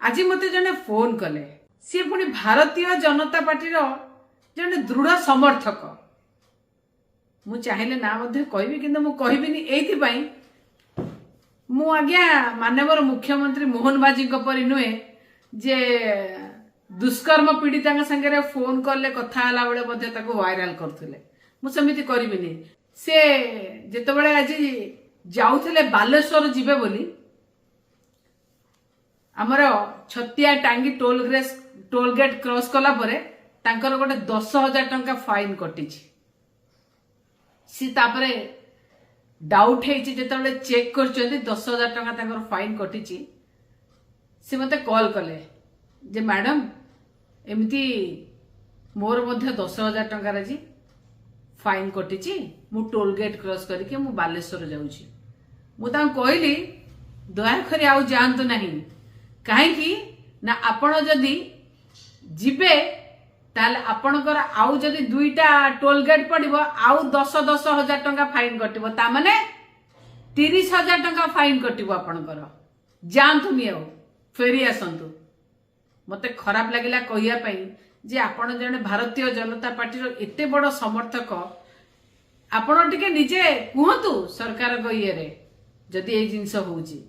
आज मते जने फोन कले सी पुणी भारतीय जनता पार्टी जने दृढ़ समर्थक मु चाहिले ना मध्य कहबी किंतु मु कहबिनी एइथिपाई मु आज्ञा माननीय मुख्यमंत्री मोहन बाजी परी नुहे जे दुष्कर्म पीड़िता संगे फोन कले कथा हला बेले मध्य ताको वायरल करथुले मु समिति करबिनी से जेतबेले आज जाउथले बालेश्वर जिबे बोली आमर छतिया टांगी टोल गेट क्रॉस कला परे तांकर गोटे 10,000 टंका फाइन कटिछि सी तापरे डाउट हेछि जेतबेले चेक करचंदी 10,000 टंका तांकर फाइन कटिछि से मते कॉल कले जे मैडम एमती मोर मध्य 10,000 टंका राजी फाइन कटिछि मु टोल गेट क्रॉस करके मु बालेश्वर जाउछि मु ता कहली दया करी आउ जानतु नहीं कहीं ना आपण जदि जिबे ताले आपणकर आउ जदि दुईटा टोल गेट पड़िबो आउ 10,000 टंका फाइन कटिबो ता माने 30,000 टंका फाइन कटिबो आपणकर जानतु नि आउ फेरी आसंतु मते खराब लागिला कहिया पई जे आपण जने भारतीय जनता पार्टी रो एते बड़ समर्थक आपण टिके निजे कुहतु सरकार को ये रे जदि ए जिंस होउची